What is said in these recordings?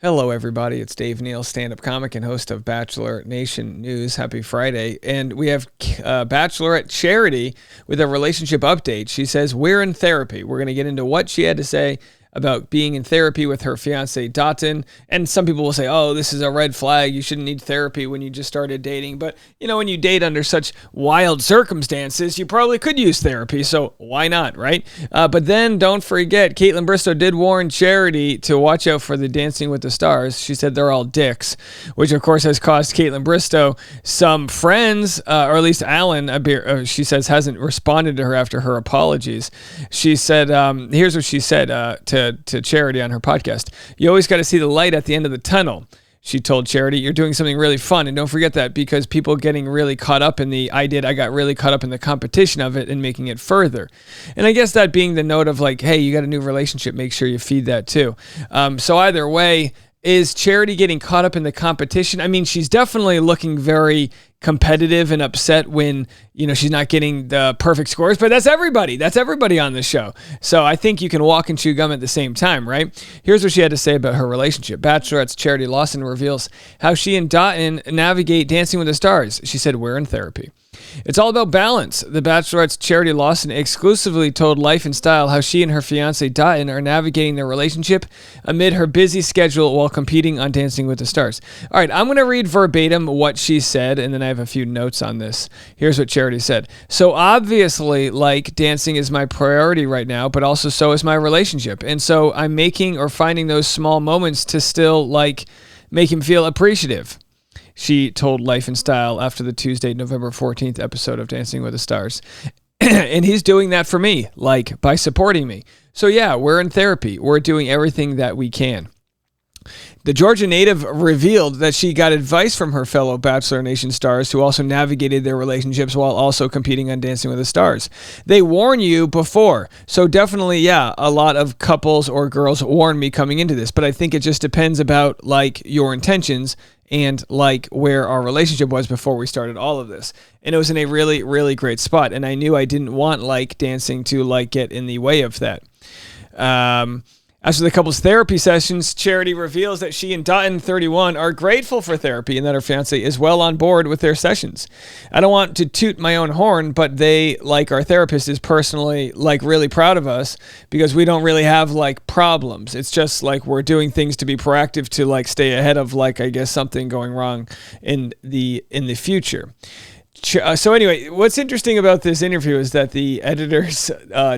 Hello, everybody. It's Dave Neal, stand-up comic and host of Bachelor Nation News. Happy Friday. And we have Bachelorette Charity with a relationship update. She says, we're in therapy. We're going to get into what she had to say about being in therapy with her fiance, Dotun. And some people will say, oh, this is a red flag. You shouldn't need therapy when you just started dating. But, you know, when you date under such wild circumstances, you probably could use therapy. So why not, right? But then don't forget, Kaitlyn Bristowe did warn Charity to watch out for the Dancing with the Stars. She said they're all dicks, which of course has caused Kaitlyn Bristowe some friends, or at least Alan, she says, hasn't responded to her after her apologies. She said, here's what she said to Charity on her podcast. You always got to see the light at the end of the tunnel. She told Charity, you're doing something really fun. And don't forget that, because people getting really caught up in I got really caught up in the competition of it and making it further. And I guess that being the note of like, hey, you got a new relationship, make sure you feed that too. So either way, is Charity getting caught up in the competition? I mean, she's definitely looking very competitive and upset when, you know, she's not getting the perfect scores, but that's everybody. That's everybody on this show. So I think you can walk and chew gum at the same time, right? Here's what she had to say about her relationship. Bachelorette's Charity Lawson reveals how she and Dotun navigate Dancing with the Stars. She said, we're in therapy. It's all about balance. The Bachelorette's Charity Lawson exclusively told Life and Style how she and her fiancé Dotun are navigating their relationship amid her busy schedule while competing on Dancing with the Stars. All right, I'm going to read verbatim what she said, and then I have a few notes on this. Here's what Charity said. So obviously, like, dancing is my priority right now, but also so is my relationship. And so I'm making or finding those small moments to still, like, make him feel appreciative. She told Life and Style after the Tuesday, November 14th episode of Dancing with the Stars. And he's doing that for me, like, by supporting me. So yeah, we're in therapy. We're doing everything that we can. The Georgia native revealed that she got advice from her fellow Bachelor Nation stars who also navigated their relationships while also competing on Dancing with the Stars. They warn you before. So definitely, yeah, a lot of couples or girls warn me coming into this, but I think it just depends about, like, your intentions and, like, where our relationship was before we started all of this. And it was in a really, really great spot. And I knew I didn't want, like, dancing to, like, get in the way of that. As for the couple's therapy sessions, Charity reveals that she and Dotun, 31, are grateful for therapy and that her fiancé is well on board with their sessions. I don't want to toot my own horn, but they, like our therapist, is personally, like, really proud of us because we don't really have, like, problems. It's just, like, we're doing things to be proactive to, like, stay ahead of, like, I guess something going wrong in the future. So anyway, what's interesting about this interview is that the editors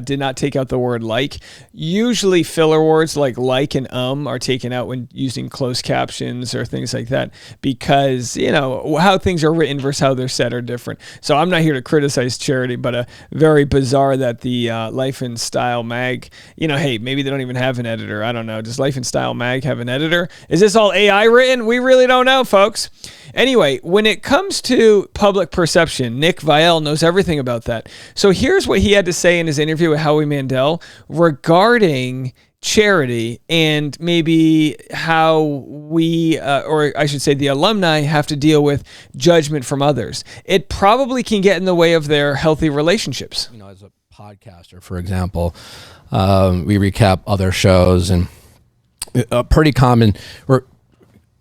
did not take out the word like. Usually filler words like and are taken out when using closed captions or things like that because, you know, how things are written versus how they're said are different. So I'm not here to criticize Charity, but very bizarre that the Life and Style mag, you know, hey, maybe they don't even have an editor. I don't know. Does Life and Style mag have an editor? Is this all AI written? We really don't know, folks. Anyway, when it comes to public perception, Nick Viall knows everything about that. So here's what he had to say in his interview with Howie Mandel regarding Charity and maybe how we, or I should say the alumni, have to deal with judgment from others. It probably can get in the way of their healthy relationships. You know, as a podcaster, for example, we recap other shows and pretty common.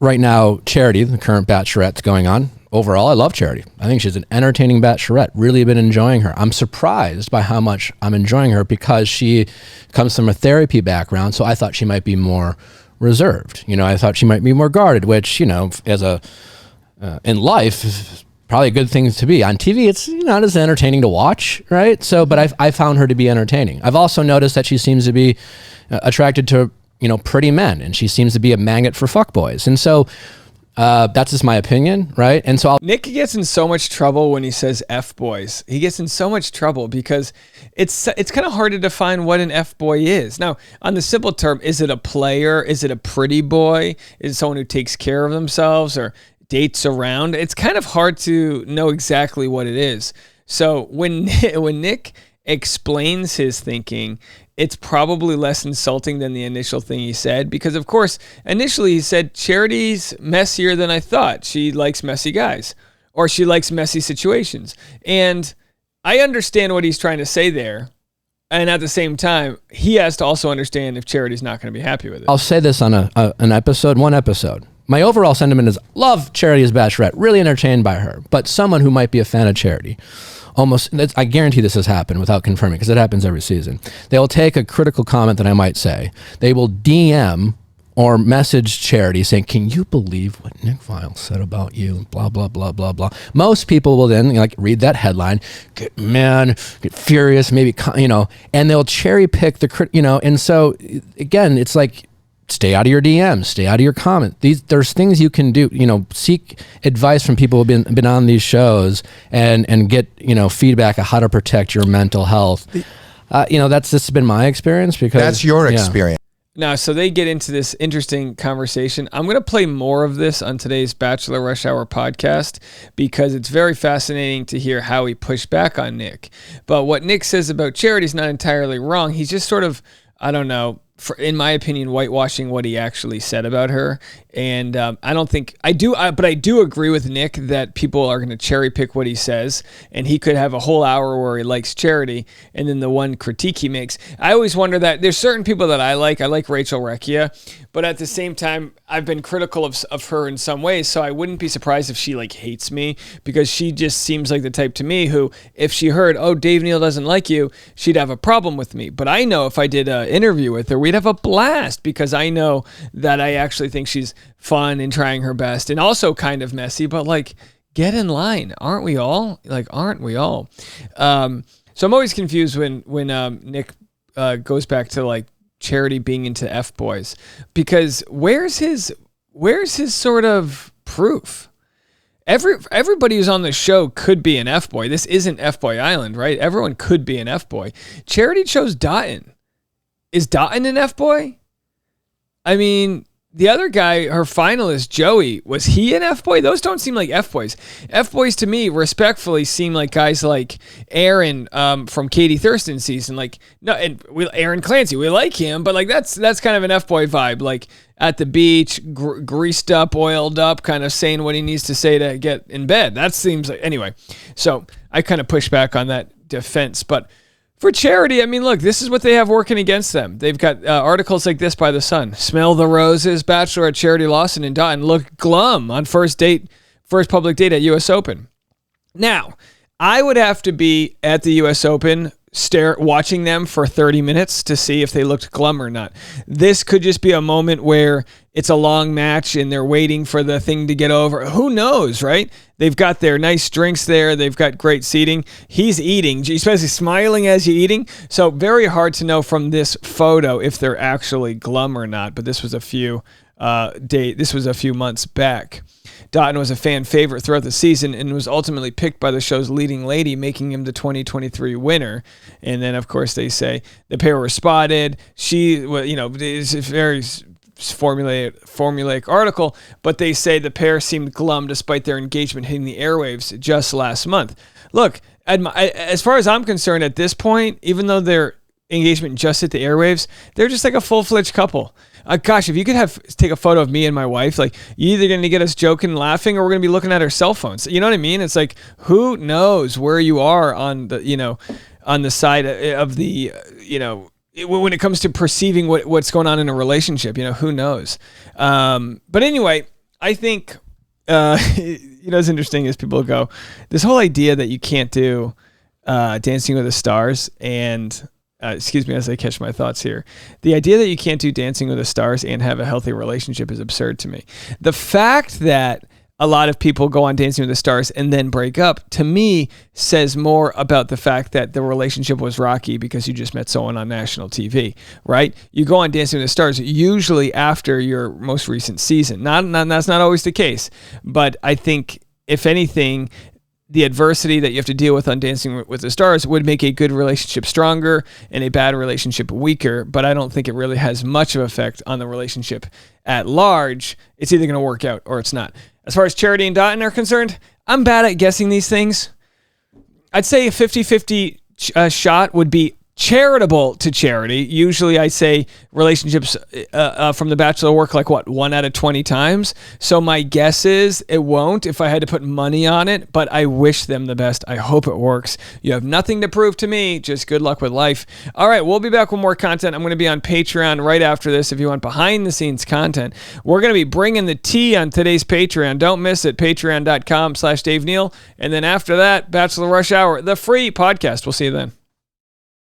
Right now, Charity, the current Bachelorette's going on. Overall, I love Charity. I think she's an entertaining Bachelorette. Really been enjoying her. I'm surprised by how much I'm enjoying her because she comes from a therapy background, so I thought she might be more reserved. You know, I thought she might be more guarded, which, you know, as in life, is probably a good thing to be. On TV, it's not as entertaining to watch, right? So, but I found her to be entertaining. I've also noticed that she seems to be attracted to, you know, pretty men, and she seems to be a magnet for fuckboys. And so that's just my opinion, right? And so Nick gets in so much trouble when he says F-boys. He gets in so much trouble because it's kind of hard to define what an F-boy is. Now, on the simple term, is it a player? Is it a pretty boy? Is it someone who takes care of themselves or dates around? It's kind of hard to know exactly what it is. So when Nick explains his thinking, it's probably less insulting than the initial thing he said because, of course, initially he said, Charity's messier than I thought. She likes messy guys or she likes messy situations. And I understand what he's trying to say there. And at the same time, he has to also understand if Charity's not going to be happy with it. I'll say this on one episode. My overall sentiment is love Charity as Bachelorette, really entertained by her, but someone who might be a fan of Charity, I guarantee this has happened without confirming, because it happens every season. They will take a critical comment that I might say. They will DM or message Charity saying, can you believe what Nick Viall said about you? Blah, blah, blah, blah, blah. Most people will then read that headline, get furious, maybe, and they'll cherry pick and so again, it's like, stay out of your DMs, stay out of your comment. There's things you can do, seek advice from people who've been on these shows and get, feedback on how to protect your mental health. This has been my experience because that's your experience. Now, so they get into this interesting conversation. I'm going to play more of this on today's Bachelor Rush Hour podcast because it's very fascinating to hear how he pushed back on Nick. But what Nick says about Charity is not entirely wrong. He's just sort of, I don't know, in my opinion, whitewashing what he actually said about her. And I don't think I do, but I do agree with Nick that people are going to cherry pick what he says, and he could have a whole hour where he likes Charity, and then the one critique he makes. I always wonder that there's certain people that I like Rachel Recchia, but at the same time, I've been critical of her in some ways, so I wouldn't be surprised if she hates me, because she just seems like the type to me who, if she heard, oh, Dave Neal doesn't like you, she'd have a problem with me. But I know if I did an interview with her, we'd have a blast, because I know that I actually think she's fun and trying her best, and also kind of messy, but get in line. Aren't we all? Aren't we all? So I'm always confused when Nick goes back to Charity being into F-boys, because where's his sort of proof? Everybody who's on the show could be an F-boy. This isn't F-boy Island, right? Everyone could be an F-boy. Charity chose Dotun. Is Dotun an F-boy? I mean, the other guy, her finalist, Joey, was he an F-boy? Those don't seem like F-boys. F-boys to me, respectfully, seem like guys like Aaron from Katie Thurston's season. Aaron Clancy, we like him, but that's kind of an F-boy vibe. At the beach, greased up, oiled up, kind of saying what he needs to say to get in bed. That seems like, anyway. So I kind of push back on that defense, but for Charity, I mean, look, this is what they have working against them. They've got articles like this by The Sun. Smell the roses. Bachelorette Charity Lawson and Dotun look glum on first public date at U.S. Open. Now, I would have to be at the U.S. Open watching them for 30 minutes to see if they looked glum or not. This could just be a moment where it's a long match and they're waiting for the thing to get over. Who knows, right? They've got their nice drinks there. They've got great seating. He's eating, especially smiling as you're eating. So very hard to know from this photo if they're actually glum or not. But this was a few months back. Dotun was a fan favorite throughout the season and was ultimately picked by the show's leading lady, making him the 2023 winner. And then, of course, they say the pair were spotted. It's a very formulaic article, but they say the pair seemed glum despite their engagement hitting the airwaves just last month. Look, as far as I'm concerned at this point, even though their engagement just hit the airwaves, they're just like a full-fledged couple. Gosh, if you could take a photo of me and my wife, you're either going to get us joking and laughing, or we're going to be looking at our cell phones. You know what I mean? It's who knows where you are on the side of the, when it comes to perceiving what's going on in a relationship, who knows? But anyway, I think, what's interesting is people go, this whole idea that you can't do Dancing with the Stars and, excuse me as I catch my thoughts here. The idea that you can't do Dancing with the Stars and have a healthy relationship is absurd to me. The fact that a lot of people go on Dancing with the Stars and then break up, to me, says more about the fact that the relationship was rocky because you just met someone on national TV, right? You go on Dancing with the Stars usually after your most recent season. That's not always the case, but I think, if anything, the adversity that you have to deal with on Dancing with the Stars would make a good relationship stronger and a bad relationship weaker, but I don't think it really has much of an effect on the relationship at large. It's either going to work out or it's not. As far as Charity and Dotun are concerned, I'm bad at guessing these things. I'd say a 50-50 shot would be charitable to charity. Usually I say relationships from The Bachelor work like 1 out of 20 times. So my guess is it won't if I had to put money on it, but I wish them the best. I hope it works. You have nothing to prove to me. Just good luck with life. All right, we'll be back with more content. I'm going to be on Patreon right after this if you want behind the scenes content. We're going to be bringing the tea on today's Patreon. Don't miss it. Patreon.com/Dave Neal. And then after that, Bachelor Rush Hour, the free podcast. We'll see you then.